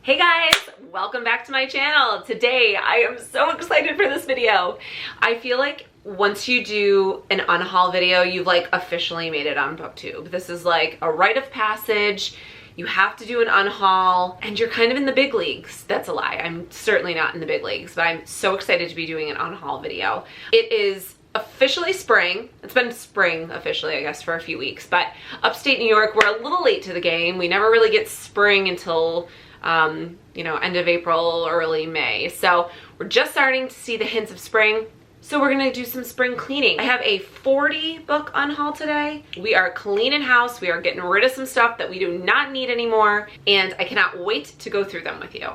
Hey guys, welcome back to my channel. Today I am so excited for this video. I feel like once you do an unhaul video, you've like officially made it on BookTube. This is like a rite of passage. You have to do an unhaul and you're kind of in the big leagues. That's a lie. I'm certainly not in the big leagues, but I'm so excited to be doing an unhaul video. It is officially spring. It's been spring officially, I guess, for a few weeks, but upstate New York, we're a little late to the game. We never really get spring until you know, end of April, early May. So we're just starting to see the hints of spring. So we're gonna do some spring cleaning. I have a 40 book unhaul today. We are cleaning house. We are getting rid of some stuff that we do not need anymore. And I cannot wait to go through them with you.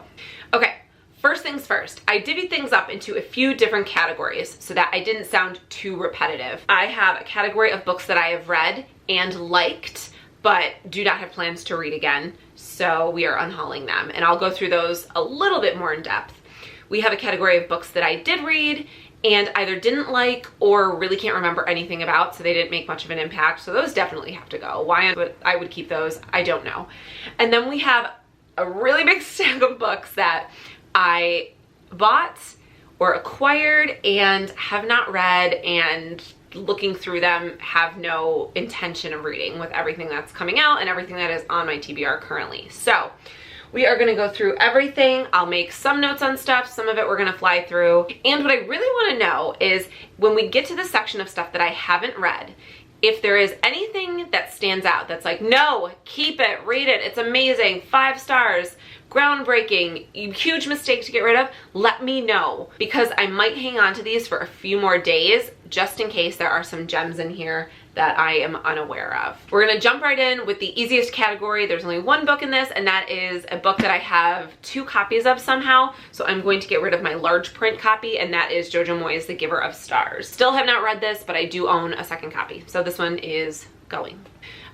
Okay, first things first. I divvied things up into a few different categories so that I didn't sound too repetitive. I have a category of books that I have read and liked, but do not have plans to read again. So we are unhauling them, and I'll go through those a little bit more in depth. We have a category of books that I did read and either didn't like or really can't remember anything about, so they didn't make much of an impact. So those definitely have to go. Why I would keep those, I don't know. And then we have a really big stack of books that I bought or acquired and have not read, and looking through them have no intention of reading with everything that's coming out and everything that is on my TBR currently. So we are gonna go through everything. I'll make some notes on stuff, some of it we're gonna fly through. And what I really wanna know is when we get to the section of stuff that I haven't read, if there is anything that stands out that's like, no, keep it, read it, it's amazing, 5 stars, groundbreaking, huge mistake to get rid of, let me know, because I might hang on to these for a few more days just in case there are some gems in here that I am unaware of. We're gonna jump right in with the easiest category. There's only one book in this, and that is a book that I have 2 copies of somehow, so I'm going to get rid of my large print copy, and that is Jojo Moyes' The Giver of Stars. Still have not read this, but I do own a second copy, so this one is going.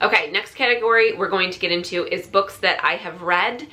Okay, next category we're going to get into is books that I have read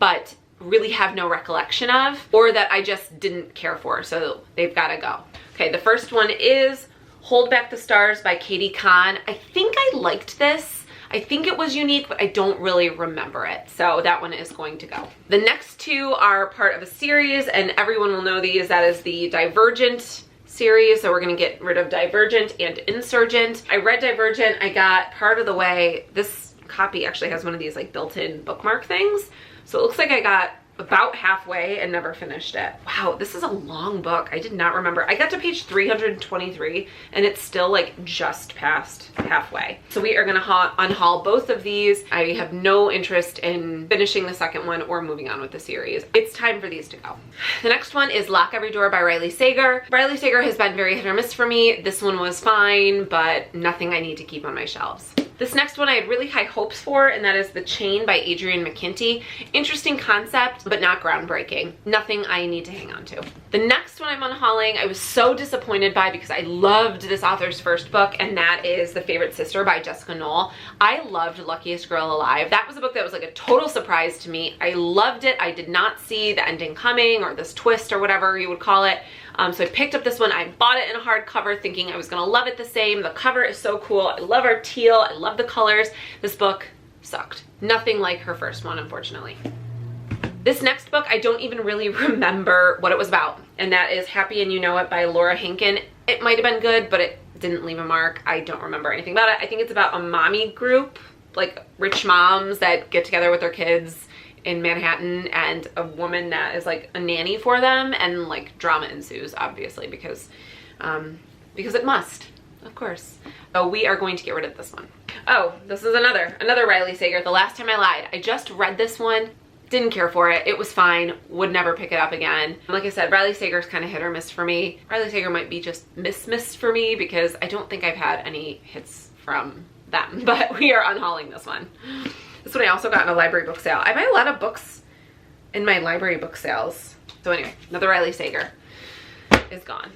but really have no recollection of, or that I just didn't care for, so they've gotta go. Okay, the first one is Hold Back the Stars by Katie Kahn. I think I liked this. I think it was unique, but I don't really remember it, so that one is going to go. The next 2 are part of a series, and everyone will know these. That is the Divergent series, so we're gonna get rid of Divergent and Insurgent. I read Divergent, I got part of the way. This copy actually has one of these like built-in bookmark things, so it looks like I got about halfway and never finished it. Wow, this is a long book. I did not remember. I got to page 323 and it's still like just past halfway. So we are gonna unhaul both of these. I have no interest in finishing the second one or moving on with the series. It's time for these to go. The next one is Lock Every Door by Riley Sager. Riley Sager has been very hit or miss for me. This one was fine, but nothing I need to keep on my shelves. This next one I had really high hopes for, and that is The Chain by Adrienne McKinty. Interesting concept, but not groundbreaking. Nothing I need to hang on to. The next one I'm unhauling, I was so disappointed by because I loved this author's first book, and that is The Favorite Sister by Jessica Knoll. I loved Luckiest Girl Alive. That was a book that was like a total surprise to me. I loved it. I did not see the ending coming, or this twist, or whatever you would call it. So I picked up this one. I bought it in a hardcover thinking I was gonna love it the same. The cover is so cool. I love our teal. I love the colors. This book sucked. Nothing like her first one, unfortunately. This next book, I don't even really remember what it was about, and that is Happy and You Know It by Laura Hinken. It might have been good, but it didn't leave a mark. I don't remember anything about it. I think it's about a mommy group, like rich moms that get together with their kids in Manhattan, and a woman that is like a nanny for them, and like drama ensues, obviously, because it must, of course. So we are going to get rid of this one. Oh, this is another Riley Sager, The Last Time I Lied. I just read this one, didn't care for it. It was fine, would never pick it up again. Like I said, Riley Sager's kind of hit or miss for me. Riley Sager might be just miss for me because I don't think I've had any hits from them, but we are unhauling this one. This one I also got in a library book sale. I buy a lot of books in my library book sales. So anyway, another Riley Sager is gone.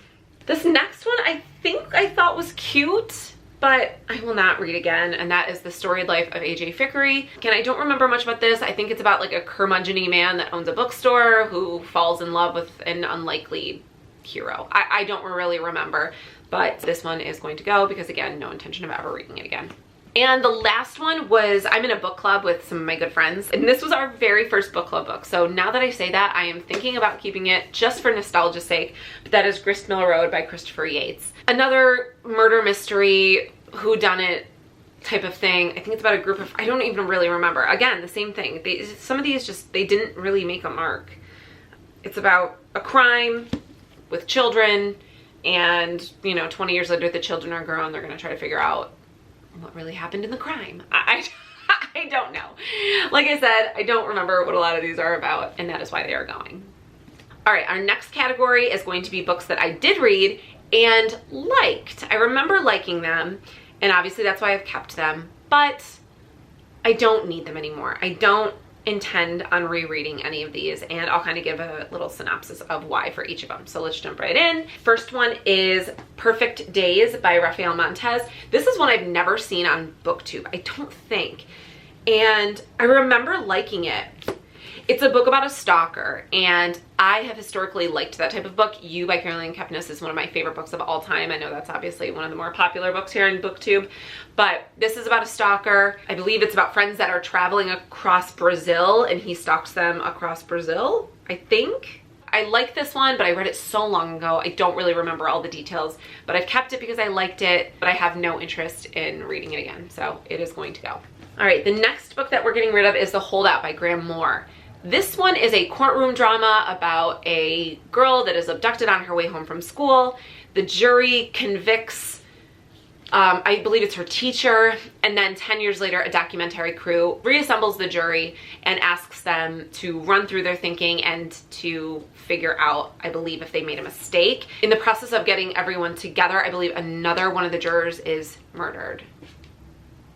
This next one I think I thought was cute, but I will not read again, and that is The Storied Life of A.J. Fickery. Again, I don't remember much about this. I think it's about like a curmudgeon-y man that owns a bookstore who falls in love with an unlikely hero. I don't really remember, but this one is going to go because, again, no intention of ever reading it again. And the last one was, I'm in a book club with some of my good friends, and this was our very first book club book. So now that I say that, I am thinking about keeping it just for nostalgia's sake, but that is Gristmill Road by Christopher Yates. Another murder mystery, whodunit type of thing. I think it's about a group of, I don't even really remember. Again, the same thing. Some of these just, they didn't really make a mark. It's about a crime with children, and, you know, 20 years later, the children are grown. They're going to try to figure out what really happened in the crime. I don't know. Like I said, I don't remember what a lot of these are about, and that is why they are going. All right, our next category is going to be books that I did read and liked. I remember liking them, and obviously that's why I've kept them, but I don't need them anymore. I don't intend on rereading any of these, and I'll kind of give a little synopsis of why for each of them. So let's jump right in. First one is Perfect Days by Rachael Montez. This is one I've never seen on BookTube, I don't think, and I remember liking it. It's a book about a stalker, and I have historically liked that type of book. You by Caroline Kepnes is one of my favorite books of all time. I know that's obviously one of the more popular books here on BookTube, but this is about a stalker. I believe it's about friends that are traveling across Brazil, and he stalks them across Brazil, I think. I like this one, but I read it so long ago, I don't really remember all the details, but I've kept it because I liked it, but I have no interest in reading it again, so it is going to go. All right, the next book that we're getting rid of is The Holdout by Graham Moore. This one is a courtroom drama about a girl that is abducted on her way home from school. The jury convicts, I believe it's her teacher, and then 10 years later, a documentary crew reassembles the jury and asks them to run through their thinking and to figure out, I believe, if they made a mistake. In the process of getting everyone together, I believe another one of the jurors is murdered.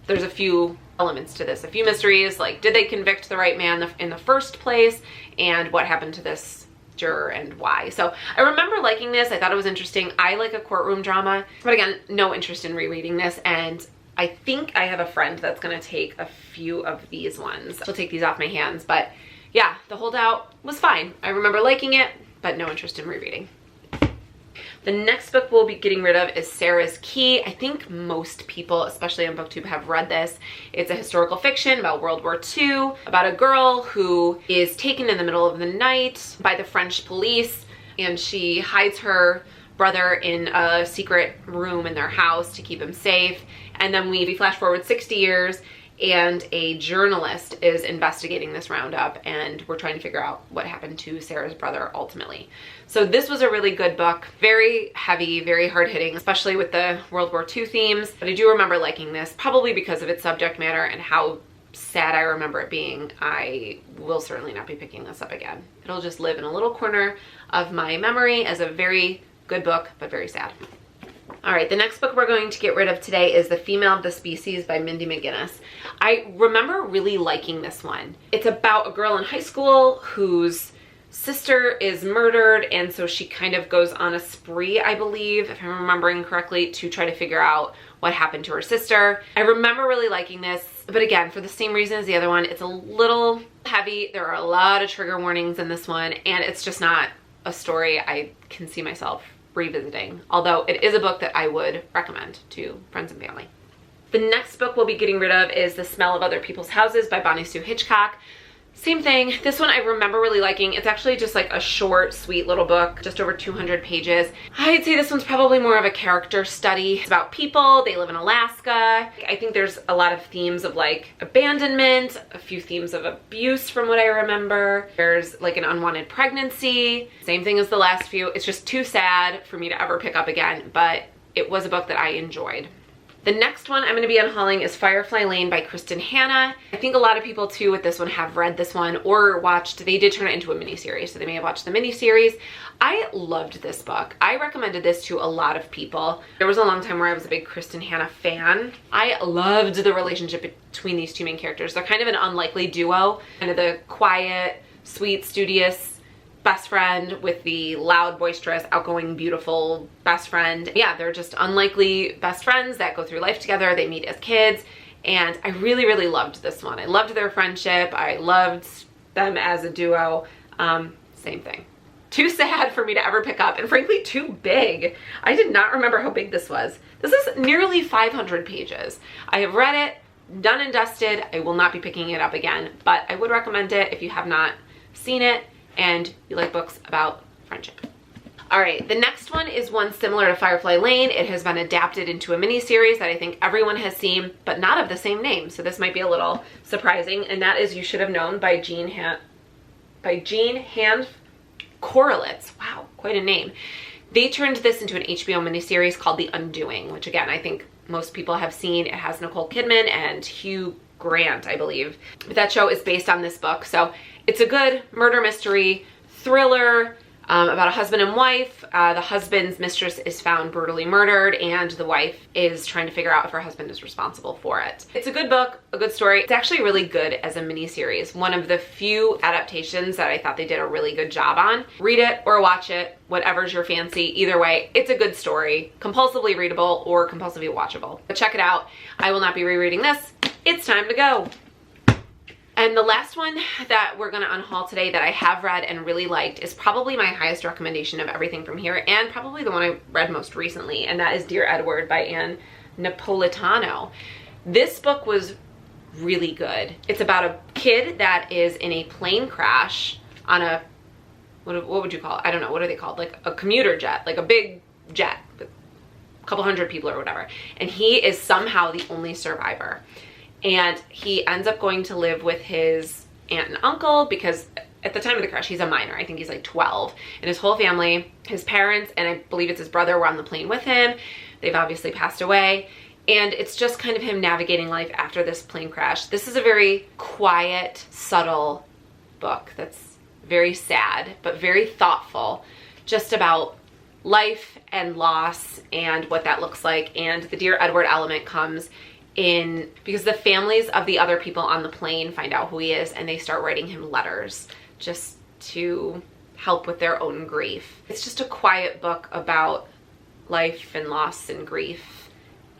There's a few elements to this, a few mysteries, like did they convict the right man in the first place, and what happened to this juror and why. So I remember liking this. I thought it was interesting. I like a courtroom drama, but again, no interest in rereading this, and I think I have a friend that's gonna take a few of these ones. She'll take these off my hands, but yeah, The Holdout was fine. I remember liking it, but no interest in rereading. The next book we'll be getting rid of is Sarah's Key. I think most people, especially on BookTube, have read this. It's a historical fiction about World War II, about a girl who is taken in the middle of the night by the French police, and she hides her brother in a secret room in their house to keep him safe. And then we flash forward 60 years, and a journalist is investigating this roundup, and we're trying to figure out what happened to Sarah's brother ultimately. So this was a really good book, very heavy, very hard-hitting, especially with the World War II themes, but I do remember liking this, probably because of its subject matter and how sad I remember it being. I will certainly not be picking this up again. It'll just live in a little corner of my memory as a very good book, but very sad. All right, the next book we're going to get rid of today is The Female of the Species by Mindy McGinnis. I remember really liking this one. It's about a girl in high school whose sister is murdered, and so she kind of goes on a spree, I believe, if I'm remembering correctly, to try to figure out what happened to her sister. I remember really liking this, but again, for the same reason as the other one, it's a little heavy. There are a lot of trigger warnings in this one, and it's just not a story I can see myself revisiting, although it is a book that I would recommend to friends and family. The next book we'll be getting rid of is The Smell of Other People's Houses by Bonnie Sue Hitchcock. Same thing. This one I remember really liking. It's actually just like a short, sweet little book, just over 200 pages. I'd say this one's probably more of a character study. It's about people. They live in Alaska. I think there's a lot of themes of like abandonment, a few themes of abuse from what I remember. There's like an unwanted pregnancy. Same thing as the last few. It's just too sad for me to ever pick up again, but it was a book that I enjoyed. The next one I'm going to be unhauling is Firefly Lane by Kristen Hanna. I think a lot of people too with this one have read this one or watched, they did turn it into a miniseries, so they may have watched the miniseries. I loved this book. I recommended this to a lot of people. There was a long time where I was a big Kristen Hanna fan. I loved the relationship between these two main characters. They're kind of an unlikely duo, kind of the quiet, sweet, studious best friend with the loud, boisterous, outgoing, beautiful best friend. Yeah, they're just unlikely best friends that go through life together. They meet as kids, and I really, really loved this one. I loved their friendship. I loved them as a duo. Same thing. too sad for me to ever pick up, and frankly too big. I did not remember how big this was. This is nearly 500 pages. I have read it, done and dusted. I will not be picking it up again, but I would recommend it if you have not seen it and you like books about friendship. All right, the next one is one similar to Firefly Lane. It has been adapted into a mini-series that I think everyone has seen, but not of the same name, so this might be a little surprising, and that is You Should Have Known by Jean Hand Correlitz. Wow, quite a name. They turned this into an HBO miniseries called The Undoing, which again, I think most people have seen. It has Nicole Kidman and Hugh Grant, I believe. But that show is based on this book, so it's a good murder mystery thriller about a husband and wife. The husband's mistress is found brutally murdered, and the wife is trying to figure out if her husband is responsible for it. It's a good book, a good story. It's actually really good as a mini-series. One of the few adaptations that I thought they did a really good job on. Read it or watch it, whatever's your fancy. Either way, it's a good story. Compulsively readable or compulsively watchable. But check it out. I will not be rereading this. It's time to go. And the last one that we're gonna unhaul today that I have read and really liked is probably my highest recommendation of everything from here, and probably the one I read most recently, and that is Dear Edward by Anne Napolitano. This book was really good. It's about a kid that is in a plane crash on a, what would you call it? I don't know, what are they called? Like a commuter jet, like a big jet with a couple hundred people or whatever. And he is somehow the only survivor. And he ends up going to live with his aunt and uncle because at the time of the crash, he's a minor. I think he's like 12. And his whole family, his parents, and I believe it's his brother, were on the plane with him. They've obviously passed away. And it's just kind of him navigating life after this plane crash. This is a very quiet, subtle book that's very sad, but very thoughtful, just about life and loss and what that looks like. And the Dear Edward element comes in because the families of the other people on the plane find out who he is, and they start writing him letters just to help with their own grief. It's just a quiet book about life and loss and grief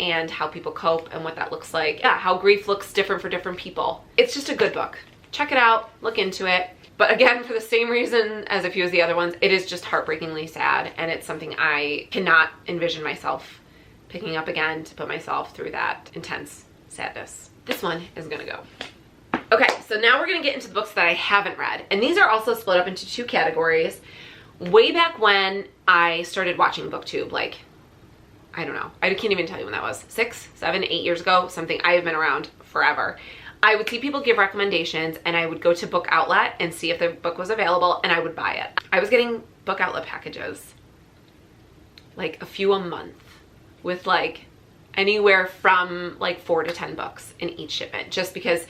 and how people cope and what that looks like. Yeah, how grief looks different for different people. It's just a good book. Check it out, look into it. But again, for the same reason as a few of the other ones, it is just heartbreakingly sad, and it's something I cannot envision myself picking up again to put myself through that intense sadness. This one is gonna go. Okay, so now we're gonna get into the books that I haven't read. And these are also split up into two categories. Way back when I started watching BookTube, like, I don't know, I can't even tell you when that was, 6, 7, 8 years ago, something. I have been around forever. I would see people give recommendations, and I would go to Book Outlet and see if the book was available, and I would buy it. I was getting Book Outlet packages, like a few a month, with like anywhere from like 4 to 10 books in each shipment, just because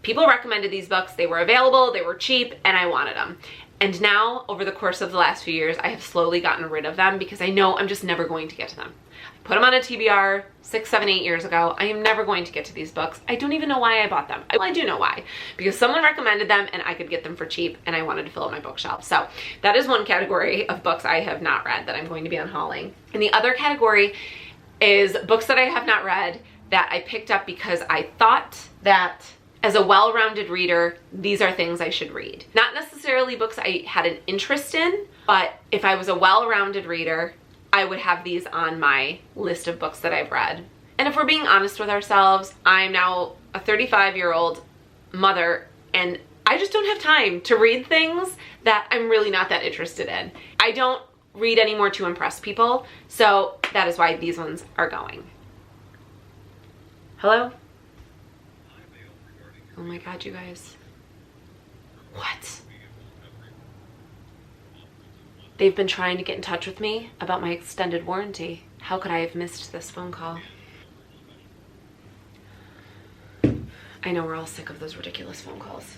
people recommended these books. They were available, they were cheap, and I wanted them. And now, over the course of the last few years, I have slowly gotten rid of them because I know I'm just never going to get to them. I put them on a TBR 6, 7, 8 years ago. I am never going to get to these books. I don't even know why I bought them. Well, I do know why. Because someone recommended them and I could get them for cheap, and I wanted to fill up my bookshelf. So that is one category of books I have not read that I'm going to be unhauling. And the other category is books that I have not read that I picked up because I thought that as a well-rounded reader, these are things I should read. Not necessarily books I had an interest in, but if I was a well-rounded reader, I would have these on my list of books that I've read. And if we're being honest with ourselves, I'm now a 35-year-old mother, and I just don't have time to read things that I'm really not that interested in. I don't read anymore to impress people, so that is why these ones are going. Hello? Oh my god, you guys. What? They've been trying to get in touch with me about my extended warranty. How could I have missed this phone call? I know we're all sick of those ridiculous phone calls.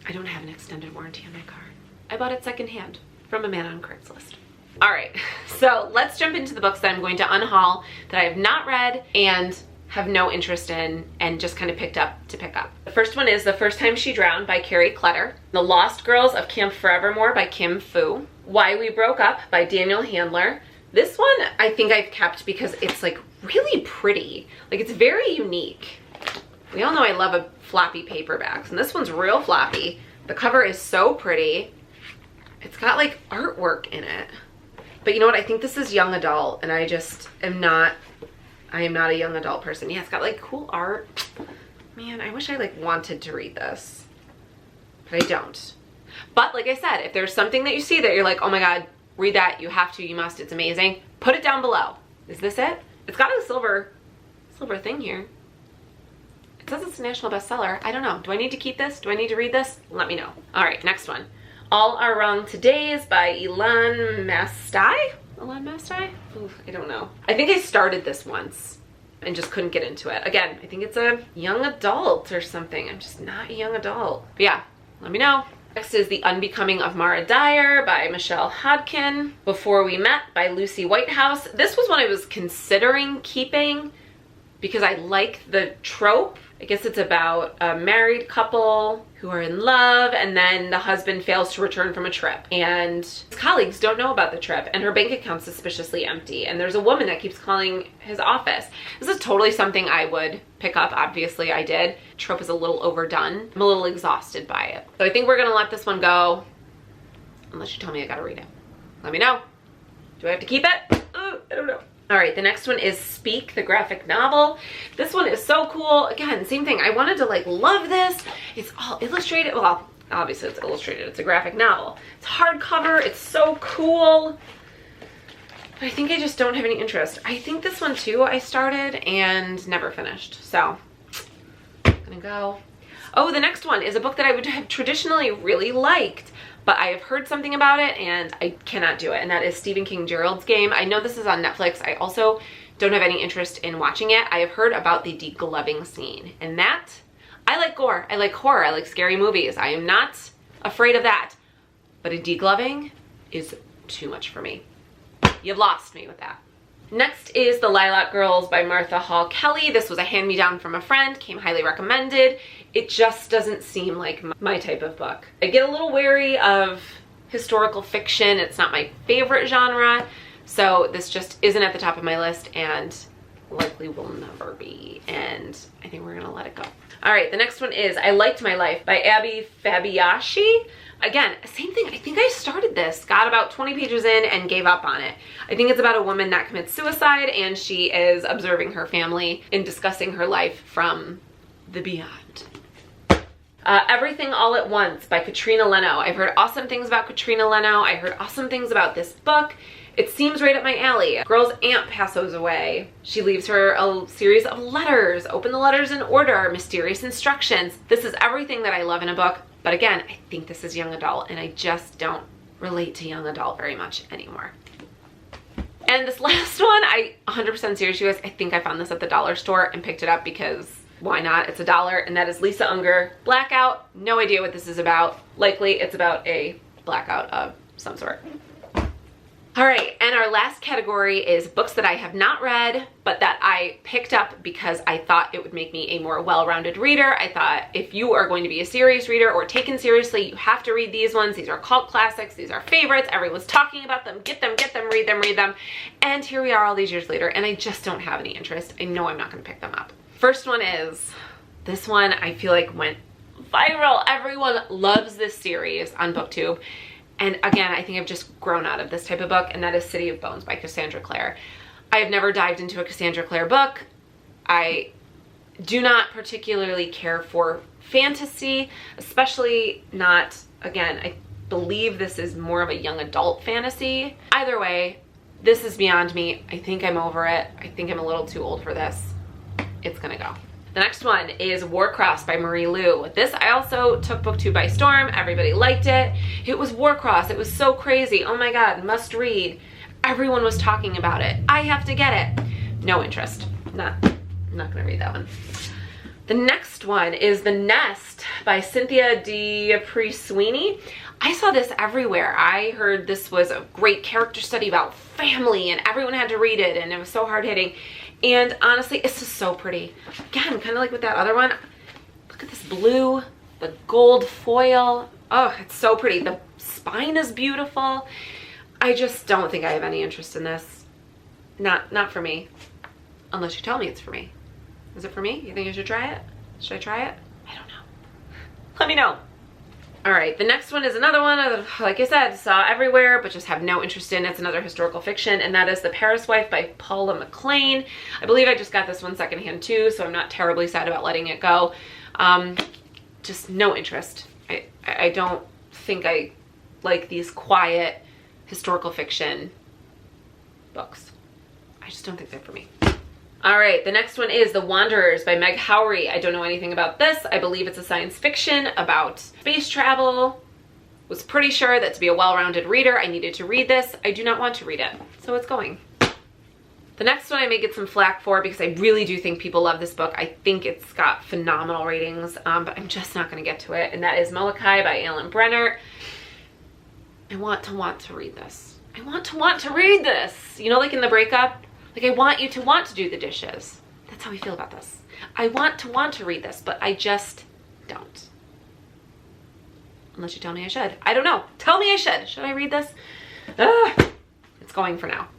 I don't have an extended warranty on my car. I bought it secondhand from a man on Craigslist. All right, so let's jump into the books that I'm going to unhaul that I have not read and have no interest in and just kind of picked up to pick up. The first one is The First Time She Drowned by Carrie Clutter, The Lost Girls of Camp Forevermore by Kim Fu, Why We Broke Up by Daniel Handler. This one I think I've kept because it's like really pretty. Like, it's very unique. We all know I love a floppy paperbacks, and this one's real floppy. The cover is so pretty. It's got like artwork in it. But you know what? I think this is young adult, and I just am not, I am not a young adult person. Yeah, it's got like cool art. Man, I wish I like wanted to read this, but I don't. But like I said, if there's something that you see that you're like, oh my God, read that, you have to, you must, it's amazing, put it down below. Is this it? It's got a silver thing here. It says it's a national bestseller. I don't know. Do I need to keep this? Do I need to read this? Let me know. All right, next one. All Are Wrong Todays by Ilan Mastai? Ilan Mastai? Oof, I don't know. I think I started this once and just couldn't get into it. Again, I think it's a young adult or something. I'm just not a young adult. But yeah, let me know. Next is The Unbecoming of Mara Dyer by Michelle Hodkin. Before We Met by Lucy Whitehouse. This was one I was considering keeping because I like the trope. I guess it's about a married couple who are in love, and then the husband fails to return from a trip, and his colleagues don't know about the trip, and her bank account's suspiciously empty, and there's a woman that keeps calling his office. This is totally something I would pick up. Obviously I did. Trope is a little overdone. I'm a little exhausted by it. So I think we're gonna let this one go, unless you tell me I gotta read it. Let me know. Do I have to keep it? I don't know. All right, the next one is Speak, the graphic novel. This one is so cool. Again, same thing. I wanted to like love this. It's all illustrated. Well, obviously it's illustrated. It's a graphic novel. It's hardcover. It's so cool. But I think I just don't have any interest. I think this one too I started and never finished. So I'm gonna go. Oh, the next one is a book that I would have traditionally really liked, but I have heard something about it and I cannot do it, and that is Stephen King Gerald's Game. I know this is on Netflix. I also don't have any interest in watching it. I have heard about the degloving scene, and that, I like gore, I like horror, I like scary movies. I am not afraid of that, but a degloving is too much for me. You've lost me with that. Next is The Lilac Girls by Martha Hall Kelly. This was a hand-me-down from a friend, came highly recommended. It just doesn't seem like my type of book. I get a little wary of historical fiction. It's not my favorite genre, so this just isn't at the top of my list and likely will never be, and I think we're gonna let it go. All right, the next one is I Liked My Life by Abby Fabiashi. Again, same thing. I think I started this, got about 20 pages in and gave up on it. I think it's about a woman that commits suicide, and she is observing her family and discussing her life from the beyond. Everything All at Once by Katrina Leno. I've heard awesome things about Katrina Leno. I heard awesome things about this book. It seems right up my alley. Girl's aunt passes away. She leaves her a series of letters. Open the letters in order. Mysterious instructions. This is everything that I love in a book. But again, I think this is young adult, and I just don't relate to young adult very much anymore. And this last one, I 100% serious, you guys, I think I found this at the dollar store and picked it up because why not? It's $1, and that is Lisa Unger, Blackout. No idea what this is about. Likely it's about a blackout of some sort. All right, and our last category is books that I have not read, but that I picked up because I thought it would make me a more well-rounded reader. I thought if you are going to be a serious reader or taken seriously, you have to read these ones. These are cult classics. These are favorites. Everyone's talking about them. Get them, read them. And here we are all these years later, and I just don't have any interest. I know I'm not going to pick them up. First one is, this one I feel like went viral. Everyone loves this series on BookTube. And again, I think I've just grown out of this type of book, and that is City of Bones by Cassandra Clare. I have never dived into a Cassandra Clare book. I do not particularly care for fantasy, especially not, again, I believe this is more of a young adult fantasy. Either way, this is beyond me. I think I'm over it. I think I'm a little too old for this. It's gonna go. The next one is Warcross by Marie Lu. This I also took BookTube by storm. Everybody liked it. It was Warcross. It was so crazy. Oh my God, must read. Everyone was talking about it. I have to get it. No interest. I'm not gonna read that one. The next one is The Nest by Cynthia D'Apri-Sweeney. I saw this everywhere. I heard this was a great character study about family and everyone had to read it and it was so hard-hitting. And honestly, it's just so pretty. Again, kind of like with that other one. Look at this blue, the gold foil. Oh, it's so pretty. The spine is beautiful. I just don't think I have any interest in this. Not for me. Unless you tell me it's for me. Is it for me? You think I should try it? Should I try it? I don't know. Let me know. All right, the next one is another one, like I said, saw everywhere, but just have no interest in. It's another historical fiction, and that is The Paris Wife by Paula McLean. I believe I just got this one secondhand too, so I'm not terribly sad about letting it go. Just no interest. I don't think I like these quiet historical fiction books. I just don't think they're for me. All right, the next one is The Wanderers by Meg Howry. I don't know anything about this. I believe it's a science fiction about space travel. Was pretty sure that to be a well-rounded reader, I needed to read this. I do not want to read it, so it's going. The next one I may get some flack for because I really do think people love this book. I think it's got phenomenal ratings, but I'm just not gonna get to it, and that is Molokai by Alan Brenner. I want to read this. I want to read this. You know, like in the breakup, like I want you to want to do the dishes. That's how we feel about this. I want to read this, but I just don't. Unless you tell me I should. I don't know. Tell me I should. Should I read this? It's going for now.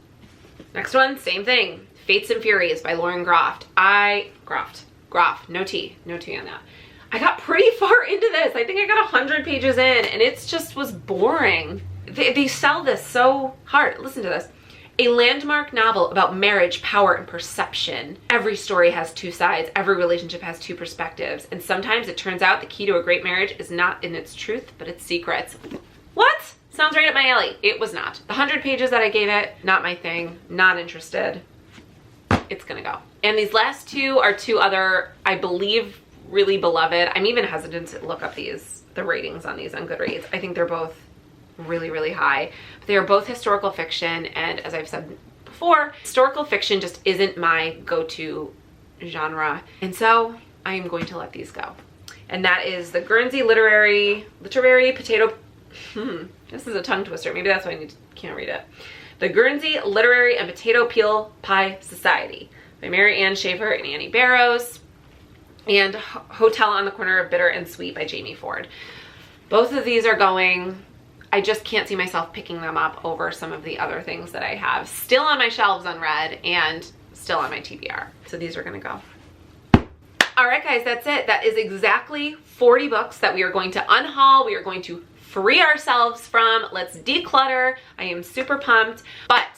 Next one, same thing. Fates and Furies by Lauren Groff. Groff, no T on that. I got pretty far into this. I think I got 100 pages in, and it just was boring. They sell this so hard. Listen to this. A landmark novel about marriage, power, and perception. Every story has two sides. Every relationship has two perspectives. And sometimes it turns out the key to a great marriage is not in its truth, but its secrets. What? Sounds right up my alley. It was not. The 100 pages that I gave it, not my thing. Not interested. It's gonna go. And these last two are two other, I believe, really beloved. I'm even hesitant to look up the ratings on these on Goodreads. I think they're both really, really high. But they are both historical fiction, and as I've said before, historical fiction just isn't my go-to genre, and so I am going to let these go. And that is the Guernsey Literary Potato, this is a tongue twister, maybe that's why I can't read it. The Guernsey Literary and Potato Peel Pie Society by Mary Ann Schaefer and Annie Barrows, and Hotel on the Corner of Bitter and Sweet by Jamie Ford. Both of these are going. I just can't see myself picking them up over some of the other things that I have still on my shelves unread and still on my TBR. So these are gonna go. All right, guys, that's it. That is exactly 40 books that we are going to unhaul. We are going to free ourselves from. Let's declutter. I am super pumped. But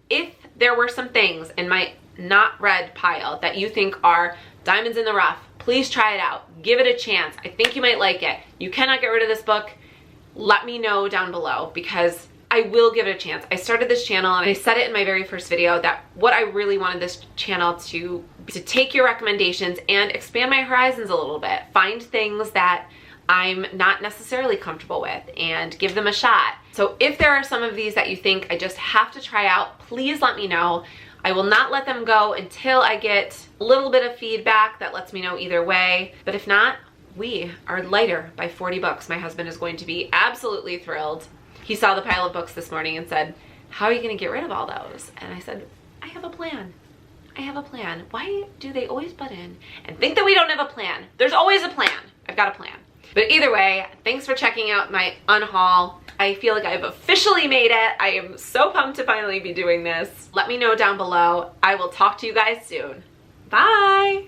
if there were some things in my not read pile that you think are diamonds in the rough, please try it out. Give it a chance. I think you might like it. You cannot get rid of this book. Let me know down below because I will give it a chance. I started this channel and I said it in my very first video that what I really wanted this channel to take your recommendations and expand my horizons a little bit. Find things that I'm not necessarily comfortable with and give them a shot. So if there are some of these that you think I just have to try out, please let me know. I will not let them go until I get a little bit of feedback that lets me know either way. But if not, we are lighter by 40 books. My husband is going to be absolutely thrilled. He saw the pile of books this morning and said, how are you gonna get rid of all those? And I said, I have a plan. I have a plan. Why do they always butt in and think that we don't have a plan? There's always a plan. I've got a plan. But either way, thanks for checking out my unhaul. I feel like I've officially made it. I am so pumped to finally be doing this. Let me know down below. I will talk to you guys soon. Bye.